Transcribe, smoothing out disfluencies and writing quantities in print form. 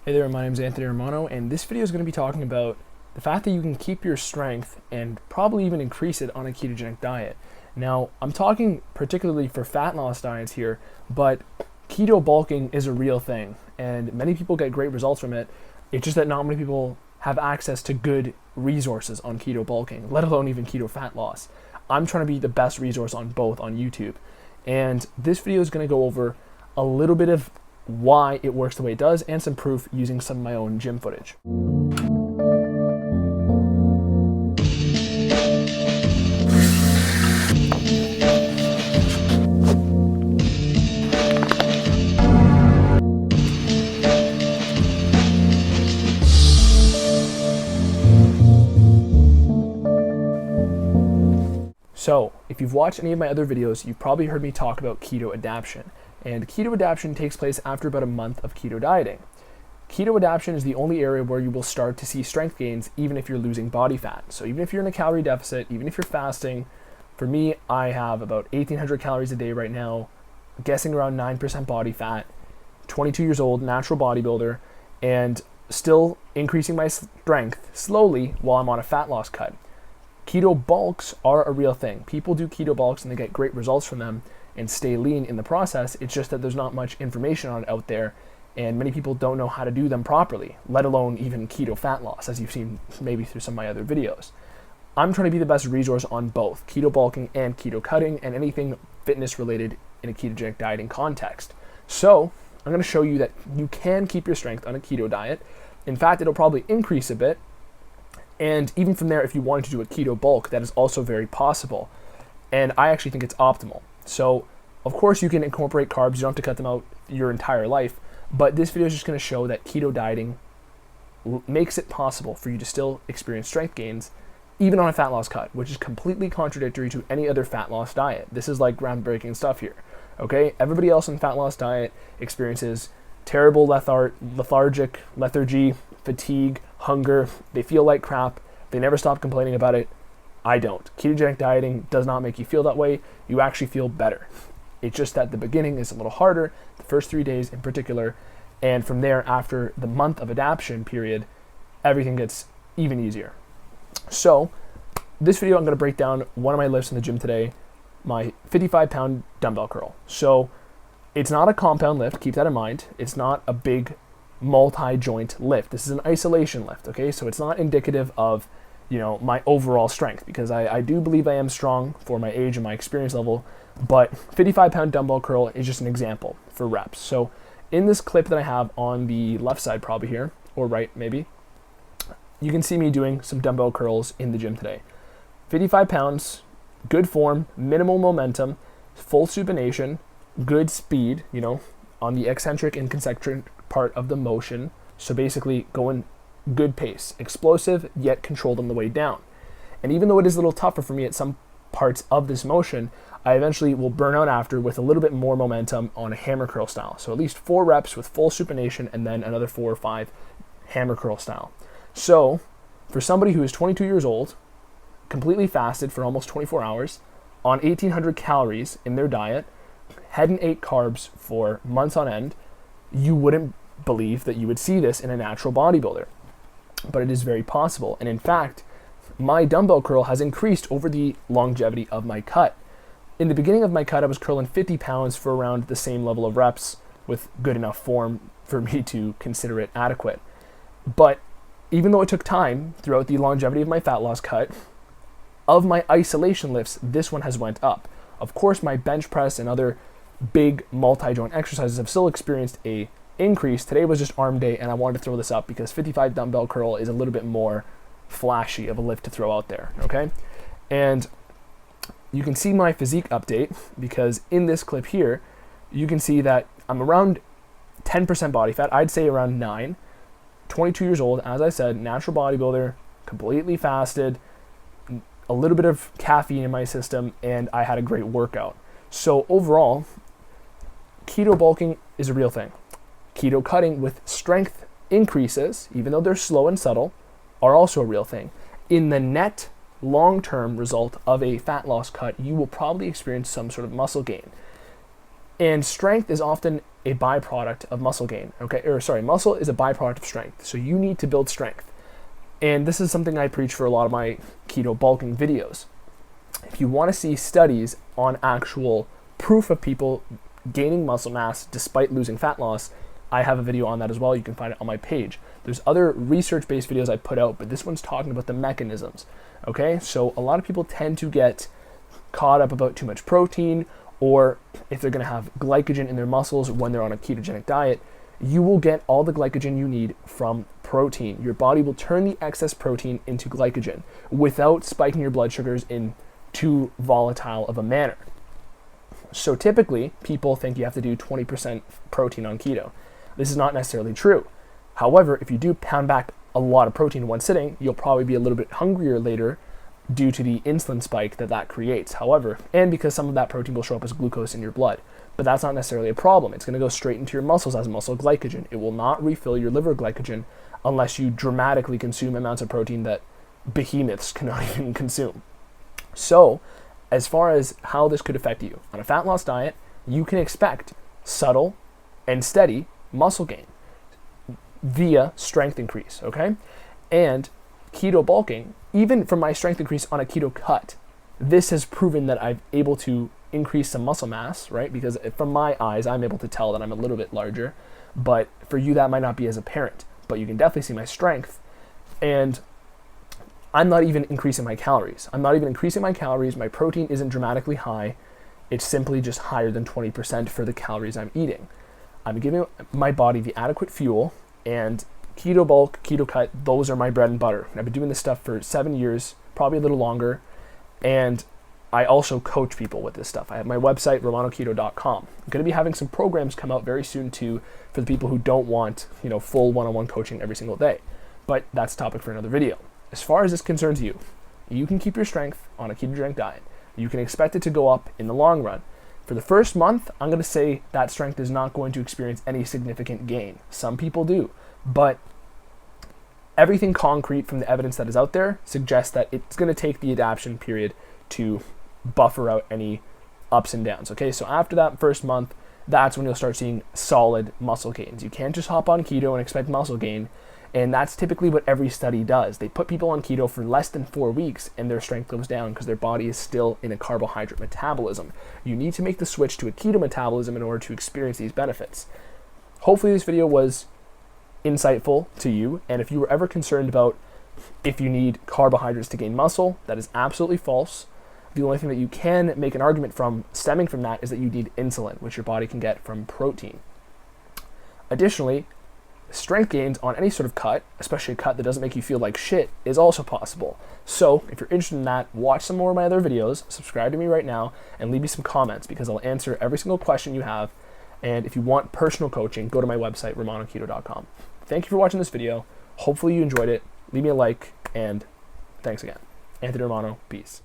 Hey there, my name is Anthony Romano, and this video is going to be talking about the fact that you can keep your strength and probably even increase it on a ketogenic diet. Now, I'm talking particularly for fat loss diets here, but keto bulking is a real thing, and many people get great results from it. It's just that not many people have access to good resources on keto bulking, let alone even keto fat loss. I'm trying to be the best resource on both on YouTube, and this video is going to go over a little bit of why it works the way it does and some proof using some of my own gym footage. So, if you've watched any of my other videos, you've probably heard me talk about keto adaptation. And keto adaptation takes place after about a month of keto dieting. Keto adaptation is the only area where you will start to see strength gains even if you're losing body fat. So even if you're in a calorie deficit, even if you're fasting, for me, I have about 1,800 calories a day right now, guessing around 9% body fat, 22 years old, natural bodybuilder, and still increasing my strength slowly while I'm on a fat loss cut. Keto bulks are a real thing. People do keto bulks and they get great results from them and stay lean in the process. It's just that there's not much information on it out there, and many people don't know how to do them properly, let alone even keto fat loss, as you've seen maybe through some of my other videos. I'm trying to be the best resource on both keto bulking and keto cutting and anything fitness related in a ketogenic dieting context. So I'm going to show you that you can keep your strength on a keto diet. In fact, it'll probably increase a bit. And even from there, if you wanted to do a keto bulk, that is also very possible. And I actually think it's optimal. So, of course, you can incorporate carbs. You don't have to cut them out your entire life. But this video is just going to show that keto dieting makes it possible for you to still experience strength gains, even on a fat loss cut, which is completely contradictory to any other fat loss diet. This is like groundbreaking stuff here. Okay? Everybody else in fat loss diet experiences terrible lethargy, fatigue, hunger. They feel like crap. They never stop complaining about it. I don't. Ketogenic dieting does not make you feel that way. You actually feel better. It's just that the beginning is a little harder, the first 3 days in particular, and from there, after the month of adaptation period, everything gets even easier. So, this video I'm going to break down one of my lifts in the gym today, my 55-pound dumbbell curl. So, it's not a compound lift, keep that in mind. It's not a big multi-joint lift. This is an isolation lift, okay? So it's not indicative of, my overall strength, because I do believe I am strong for my age and my experience level, but 55-pound dumbbell curl is just an example for reps. So in this clip that I have on the left side probably here, or right maybe, you can see me doing some dumbbell curls in the gym today. 55 pounds, good form, minimal momentum, full supination, good speed, on the eccentric and concentric part of the motion. So basically going good pace, explosive yet controlled on the way down. And even though it is a little tougher for me at some parts of this motion, I eventually will burn out after with a little bit more momentum on a hammer curl style. So at least 4 reps with full supination and then another 4 or 5 hammer curl style. So for somebody who is 22 years old, completely fasted for almost 24 hours, on 1,800 calories in their diet, hadn't ate carbs for months on end, you wouldn't believe that you would see this in a natural bodybuilder. But it is very possible. And in fact, my dumbbell curl has increased over the longevity of my cut. In the beginning of my cut, I was curling 50 pounds for around the same level of reps with good enough form for me to consider it adequate. But even though it took time throughout the longevity of my fat loss cut, of my isolation lifts, this one has went up. Of course, my bench press and other big multi-joint exercises have still experienced a increase. Today was just arm day, and I wanted to throw this up because 55 dumbbell curl is a little bit more flashy of a lift to throw out there, okay? And you can see my physique update because in this clip here, you can see that I'm around 10% body fat. I'd say around 9. 22 years old, as I said, natural bodybuilder, completely fasted, a little bit of caffeine in my system, and I had a great workout. So overall, keto bulking is a real thing. Keto cutting with strength increases, even though they're slow and subtle, are also a real thing. In the net long-term result of a fat loss cut, you will probably experience some sort of muscle gain. And strength is often a byproduct of muscle gain, okay? Or sorry, muscle is a byproduct of strength. So you need to build strength. And this is something I preach for a lot of my keto bulking videos. If you want to see studies on actual proof of people gaining muscle mass despite losing fat loss, I have a video on that as well. You can find it on my page. There's other research-based videos I put out, but this one's talking about the mechanisms, okay? So a lot of people tend to get caught up about too much protein, or if they're gonna have glycogen in their muscles when they're on a ketogenic diet. You will get all the glycogen you need from protein. Your body will turn the excess protein into glycogen without spiking your blood sugars in too volatile of a manner. So typically, people think you have to do 20% protein on keto. This is not necessarily true. However, if you do pound back a lot of protein in one sitting, you'll probably be a little bit hungrier later due to the insulin spike that creates. However, and because some of that protein will show up as glucose in your blood. But that's not necessarily a problem. It's going to go straight into your muscles as muscle glycogen. It will not refill your liver glycogen unless you dramatically consume amounts of protein that behemoths cannot even consume. So, as far as how this could affect you, on a fat loss diet, you can expect subtle and steady muscle gain via strength increase, okay? And keto bulking, even from my strength increase on a keto cut, this has proven that I'm able to increase some muscle mass, right? Because from my eyes, I'm able to tell that I'm a little bit larger, but for you, that might not be as apparent, but you can definitely see my strength. And I'm not even increasing my calories. My protein isn't dramatically high. It's simply just higher than 20% for the calories I'm eating. I'm giving my body the adequate fuel, and keto bulk, keto cut, those are my bread and butter. And I've been doing this stuff for 7 years, probably a little longer. And I also coach people with this stuff. I have my website, romanoketo.com. I'm going to be having some programs come out very soon too for the people who don't want, full one-on-one coaching every single day. But that's a topic for another video. As far as this concerns you, you can keep your strength on a ketogenic diet. You can expect it to go up in the long run. For the first month, I'm going to say that strength is not going to experience any significant gain. Some people do, but everything concrete from the evidence that is out there suggests that it's going to take the adaptation period to buffer out any ups and downs. Okay, so after that first month, that's when you'll start seeing solid muscle gains. You can't just hop on keto and expect muscle gain, and that's typically what every study does. They put people on keto for less than 4 weeks and their strength goes down because their body is still in a carbohydrate metabolism. You need to make the switch to a keto metabolism in order to experience these benefits. Hopefully this video was insightful to you, and if you were ever concerned about if you need carbohydrates to gain muscle, that is absolutely false. The only thing that you can make an argument from stemming from that is that you need insulin, which your body can get from protein. Additionally, strength gains on any sort of cut, especially a cut that doesn't make you feel like shit, is also possible. So if you're interested in that, watch some more of my other videos, subscribe to me right now, and leave me some comments because I'll answer every single question you have. And if you want personal coaching, go to my website, romanoketo.com. Thank you for watching this video. Hopefully you enjoyed it. Leave me a like, and thanks again. Anthony Romano, peace.